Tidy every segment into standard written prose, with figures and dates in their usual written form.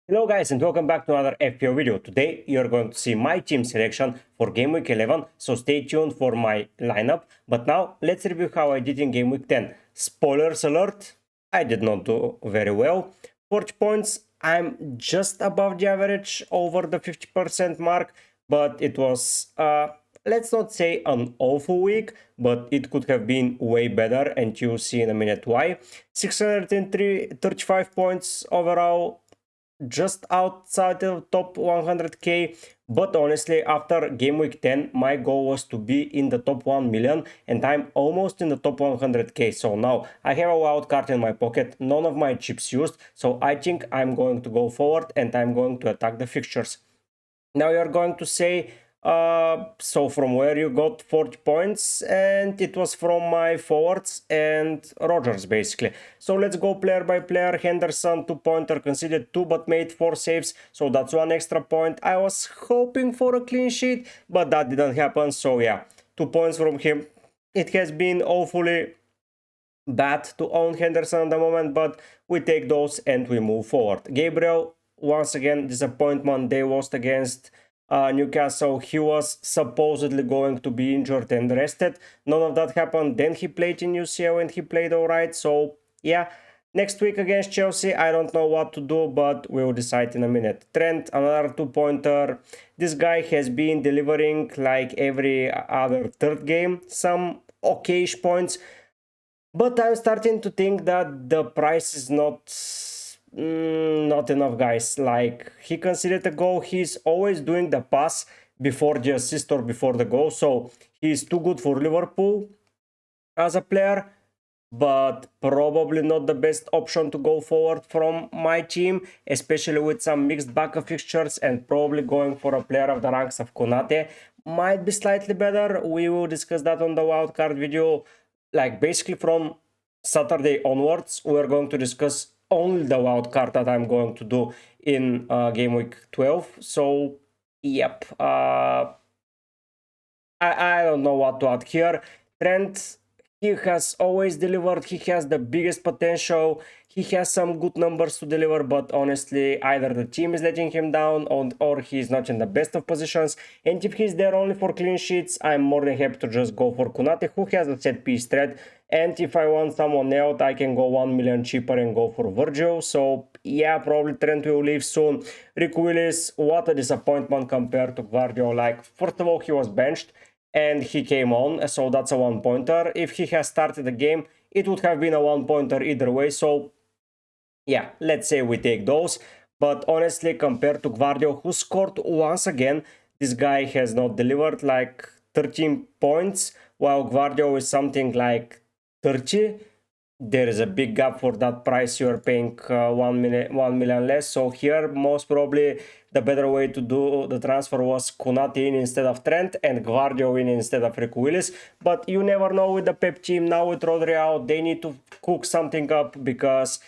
Hello guys and welcome back to another FPL video. Today you're going to see my team selection for Game Week 11, so stay tuned for my lineup. But now let's review how I did in Game Week 10. Spoilers alert, I did not do very well. 40 points, I'm just above the average, over the 50% mark, but it was, let's not say an awful week, but it could have been way better, and you'll see in a minute why. 635 points overall, just outside of top 100k. But honestly, after game week 10 my goal was to be in the top 1 million, and I'm almost in the top 100k. So now I have a wild card in my pocket, none of my chips used, so I think I'm going to go forward and I'm going to attack the fixtures. Now you're going to say, so from where you got 40 points? And it was from my forwards and Rogers, basically. So let's go player by player. Henderson, 2-pointer, conceded 2 but made 4 saves, so that's 1 extra point. I was hoping for a clean sheet, but that didn't happen, so yeah, 2 points from him. It has been awfully bad to own Henderson at the moment, but we take those and we move forward. Gabriel, once again, disappointment. They lost against Newcastle. He was supposedly going to be injured and rested. None of that happened. Then he played in UCL and he played alright. So yeah, next week against Chelsea, I don't know what to do, but we'll decide in a minute. Trent, another 2-pointer. This guy has been delivering like every other third game, some okayish points. But I'm starting to think that the price is not enough, guys. Like, he conceded a goal, he's always doing the pass before the assist or before the goal, so he's too good for Liverpool as a player, but probably not the best option to go forward from my team, especially with some mixed back of fixtures, and probably going for a player of the ranks of Konate might be slightly better. We will discuss that on the wildcard video. Like, basically from Saturday onwards, we're going to discuss only the wildcard that I'm going to do in game week 12. So, yep. I don't know what to add here. Trent, he has always delivered. He has the biggest potential. He has some good numbers to deliver, but honestly, either the team is letting him down or he's not in the best of positions. And if he's there only for clean sheets, I'm more than happy to just go for Konate, who has a set piece threat. And if I want someone else, I can go 1 million cheaper and go for Virgil. So yeah, probably Trent will leave soon. Rick Willis, what a disappointment compared to Gvardiol. Like, first of all, he was benched and he came on, so that's a 1-pointer. If he has started the game, it would have been a 1-pointer either way. So yeah, let's say we take those. But honestly, compared to Gvardiol, who scored once again, this guy has not delivered, like 13 points, while Gvardiol is something like 30. There is a big gap for that price. You're paying 1 million less. So here, most probably, the better way to do the transfer was Konate in instead of Trent and Gvardiol in instead of Rick Willis. But you never know with the Pep team. Now with Rodri out, they need to cook something up because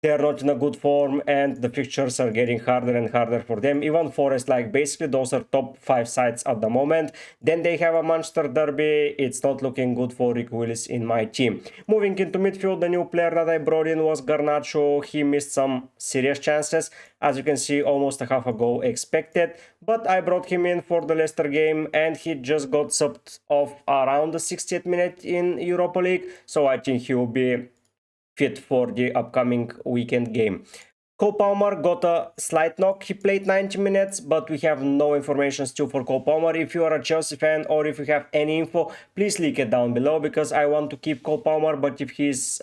they're not in a good form and the fixtures are getting harder and harder for them. Even Forest, like, basically those are top 5 sides at the moment. Then they have a Manchester derby. It's not looking good for Rick Willis in my team. Moving into midfield, the new player that I brought in was Garnacho. He missed some serious chances. As you can see, almost a half a goal expected. But I brought him in for the Leicester game and he just got subbed off around the 60th minute in Europa League. So I think he will be fit for the upcoming weekend game. Cole Palmer got a slight knock. He played 90 minutes, but we have no information still for Cole Palmer. If you are a Chelsea fan or if you have any info, please leak it down below because I want to keep Cole Palmer, but if he's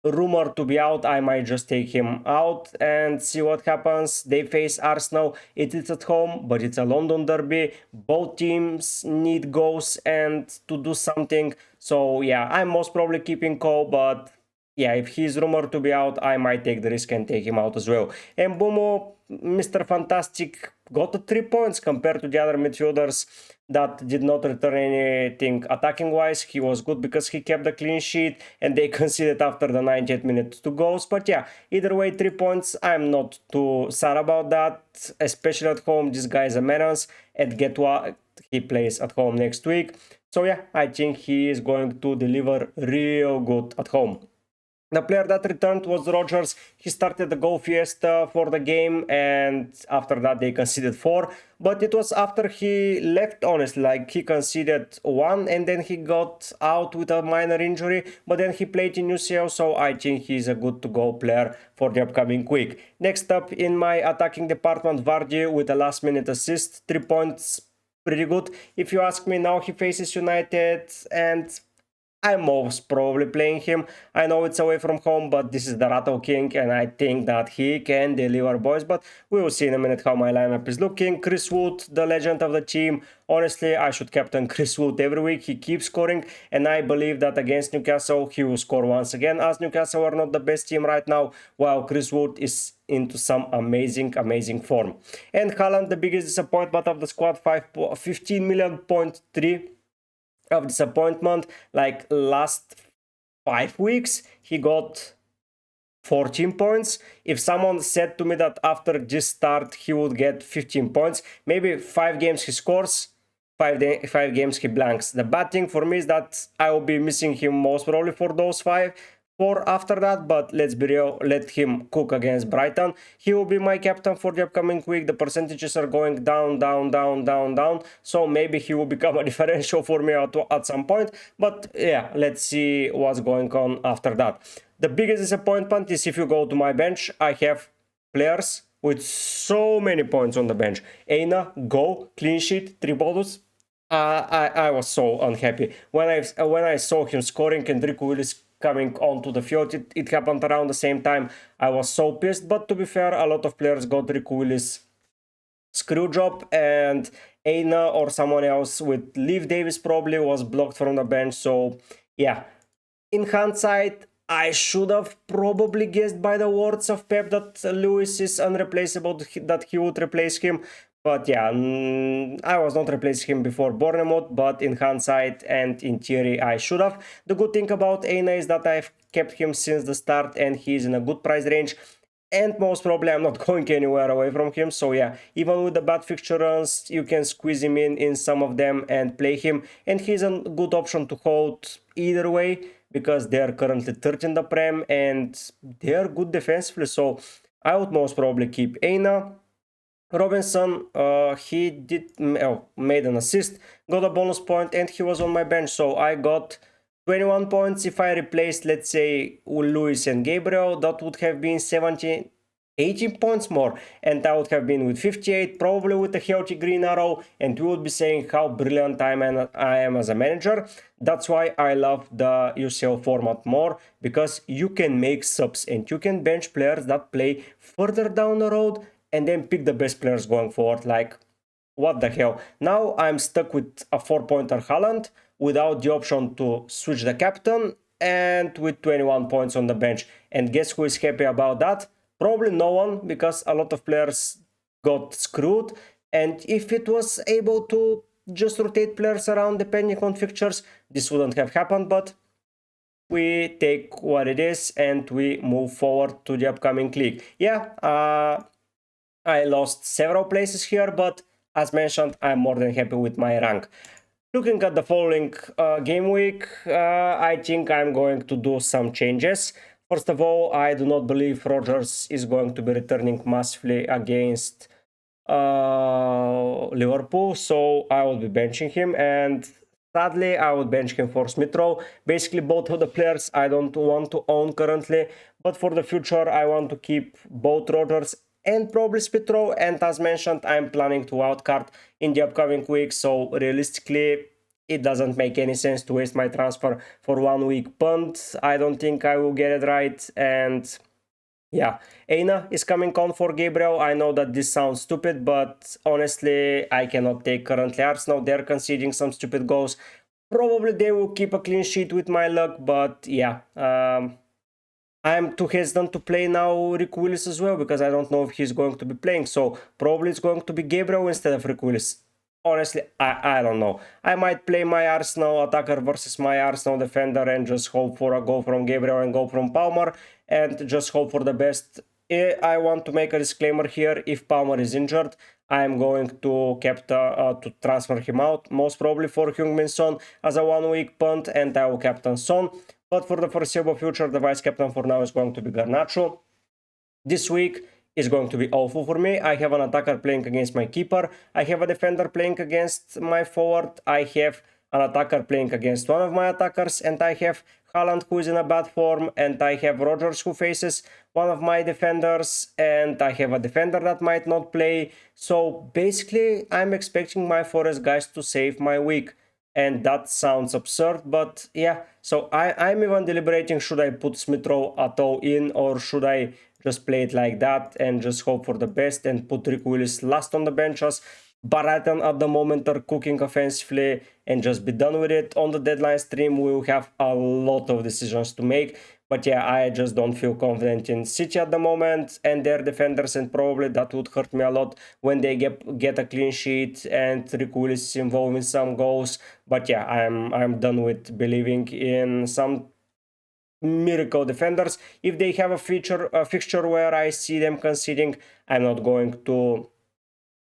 rumored to be out, I might just take him out and see what happens. They face Arsenal. It is at home, but it's a London derby. Both teams need goals and to do something. So yeah, I'm most probably keeping Cole, but yeah, if he's rumored to be out, I might take the risk and take him out as well. And Mbumo, Mr. Fantastic, got 3 points compared to the other midfielders that did not return anything attacking-wise. He was good because he kept the clean sheet and they conceded after the 90th minute 2 goals. But yeah, either way, 3 points. I'm not too sad about that, especially at home. This guy is a menace. At Getwa, he plays at home next week. So yeah, I think he is going to deliver real good at home. The player that returned was Rogers. He started the Go Fiesta for the game, and after that they conceded 4. But it was after he left, honestly, like he conceded 1 and then he got out with a minor injury, but then he played in UCL, so I think he's a good to go player for the upcoming week. Next up in my attacking department, Vardy with a last minute assist, 3 points, pretty good. If you ask me, now he faces United and I'm most probably playing him. I know it's away from home, but this is the Rattle King, and I think that he can deliver, boys. But we will see in a minute how my lineup is looking. Chris Wood, the legend of the team. Honestly, I should captain Chris Wood every week. He keeps scoring, and I believe that against Newcastle, he will score once again, as Newcastle are not the best team right now, while Chris Wood is into some amazing form. And Haaland, the biggest disappointment of the squad, 15 million point 3 of disappointment. Like last 5 weeks he got 14 points. If someone said to me that after this start he would get 15 points, maybe 5 games he scores, 5 games he blanks. The bad thing for me is that I will be missing him most probably for those 4 after that, but let's be real, let him cook against Brighton. He will be my captain for the upcoming week. The percentages are going down, so maybe he will become a differential for me at some point, but yeah, let's see what's going on after that. The biggest disappointment is if you go to my bench, I have players with so many points on the bench. Eina, Go, clean sheet, 3 bonus. I was so unhappy when I saw him scoring and Rico Willis coming onto the field. It happened around the same time. I was so pissed, but to be fair, a lot of players got Rico Willis screw job, and Eina or someone else with Leaf Davis probably was blocked from the bench. So yeah, in hindsight, I should have probably guessed by the words of Pep that Lewis is unreplaceable, that he would replace him. But yeah, I was not replacing him before Bournemouth, but in hindsight and in theory I should have. The good thing about Eina is that I've kept him since the start and he's in a good price range. And most probably I'm not going anywhere away from him. So yeah, even with the bad fixture runs, you can squeeze him in some of them and play him. And he's a good option to hold either way, because they are currently 3rd in the Prem and they are good defensively. So I would most probably keep Eina. Robinson, he made an assist, got a bonus point, and he was on my bench. So I got 21 points. If I replaced, let's say, Luis and Gabriel, that would have been 18 points more, and I would have been with 58, probably with a healthy green arrow, and we would be saying how brilliant I am as a manager. That's why I love the UCL format more, because you can make subs and you can bench players that play further down the road and then pick the best players going forward. Like, what the hell? Now I'm stuck with a 4-pointer Haaland without the option to switch the captain and with 21 points on the bench. And guess who is happy about that? Probably no one, because a lot of players got screwed. And if it was able to just rotate players around depending on fixtures, this wouldn't have happened. But we take what it is and we move forward to the upcoming league. Yeah, I lost several places here, but as mentioned, I'm more than happy with my rank. Looking at the following game week, I think I'm going to do some changes. First of all, I do not believe Rogers is going to be returning massively against Liverpool, so I will be benching him, and sadly I would bench him for Smith Rowe. Basically both of the players I don't want to own currently, but for the future I want to keep both Rogers and probably Smith Rowe, and as mentioned, I'm planning to wildcard in the upcoming week, so realistically it doesn't make any sense to waste my transfer for 1 week punt. I don't think I will get it right, and yeah, Eina is coming on for Gabriel. I know that this sounds stupid, but honestly I cannot take currently Arsenal. They're conceding some stupid goals. Probably they will keep a clean sheet with my luck, but yeah, I'm too hesitant to play now Rick Willis as well, because I don't know if he's going to be playing. So probably it's going to be Gabriel instead of Rick Willis. Honestly, I don't know. I might play my Arsenal attacker versus my Arsenal defender and just hope for a goal from Gabriel and goal from Palmer, and just hope for the best. I want to make a disclaimer here. If Palmer is injured, I'm going to transfer him out, most probably for Heung-min Son as a 1 week punt, and I will captain Son. But for the foreseeable future, the vice captain for now is going to be Garnacho. This week is going to be awful for me. I have an attacker playing against my keeper. I have a defender playing against my forward. I have an attacker playing against one of my attackers, and I have Haaland who is in a bad form, and I have Rodgers who faces one of my defenders, and I have a defender that might not play. So basically, I'm expecting my Forest guys to save my week. And that sounds absurd, but yeah. So I'm even deliberating, should I put Smith Rowe at all in, or should I just play it like that and just hope for the best and put Rick Willis last on the benches. Baratan at the moment are cooking offensively, and just be done with it. On the deadline stream, we will have a lot of decisions to make. But yeah, I just don't feel confident in City at the moment and their defenders, and probably that would hurt me a lot when they get a clean sheet and Rick Willis is involved in some goals. But yeah, I'm done with believing in some miracle defenders. If they have a fixture where I see them conceding, I'm not going to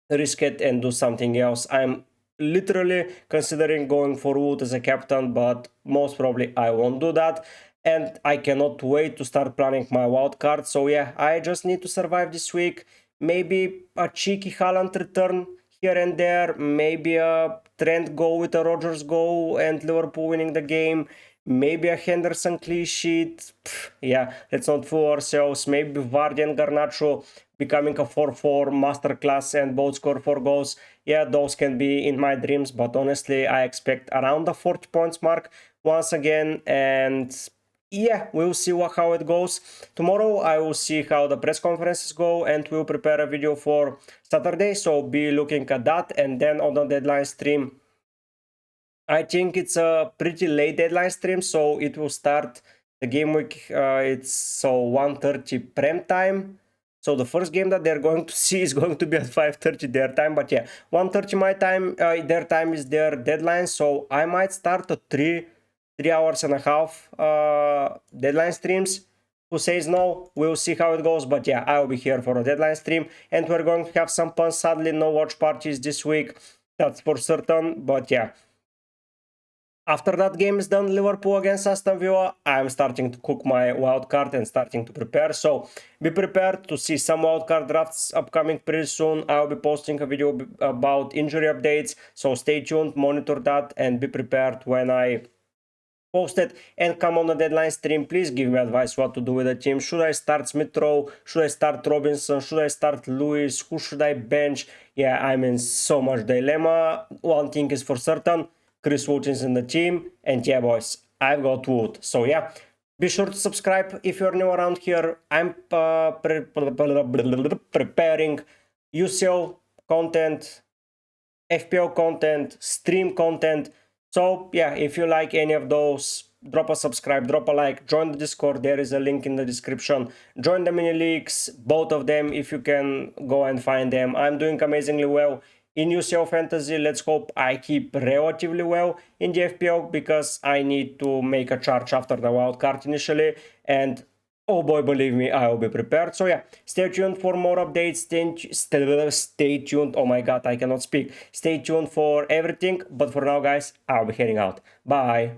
risk it and do something else. I'm literally considering going for Wood as a captain, but most probably I won't do that. And I cannot wait to start planning my wild card. So yeah, I just need to survive this week. Maybe a cheeky Haaland return here and there. Maybe a Trent goal with a Rodgers goal and Liverpool winning the game. Maybe a Henderson clean sheet. Yeah, let's not fool ourselves. Maybe Vardy and Garnacho becoming a 4-4 masterclass and both score 4 goals. Yeah, those can be in my dreams, but honestly, I expect around the 40 points mark once again. And yeah, we'll see how it goes. Tomorrow I will see how the press conferences go, and we'll prepare a video for Saturday, so be looking at that. And then on the deadline stream, I think it's a pretty late deadline stream, so it will start the game week. It's so 1:30 prem time. So the first game that they're going to see is going to be at 5:30 their time. But yeah, 1:30 my time, their time is their deadline. So I might start a 3 hours and a half deadline streams. Who says no? We'll see how it goes. But yeah, I'll be here for a deadline stream, and we're going to have some fun. Sadly, no watch parties this week. That's for certain. But yeah. After that game is done, Liverpool against Aston Villa, I'm starting to cook my wildcard and starting to prepare. So be prepared to see some wildcard drafts upcoming pretty soon. I'll be posting a video about injury updates. So stay tuned, monitor that, and be prepared when I post it. And come on the deadline stream, please give me advice what to do with the team. Should I start Smith Rowe? Should I start Robinson? Should I start Lewis? Who should I bench? Yeah, I'm in so much dilemma. One thing is for certain. Chris Wood is in the team, and yeah, boys, I've got Wood. So yeah, be sure to subscribe if you're new around here. I'm preparing UCL content, FPL content, stream content. So yeah, if you like any of those, drop a subscribe, drop a like, join the Discord, there is a link in the description. Join the mini leagues, both of them, if you can go and find them. I'm doing amazingly well in UCL Fantasy. Let's hope I keep relatively well in the FPL, because I need to make a charge after the wildcard initially, and oh boy, believe me, I will be prepared. So yeah, stay tuned for more updates. Stay tuned. Oh my god, I cannot speak. Stay tuned for everything. But for now, guys, I'll be heading out. Bye.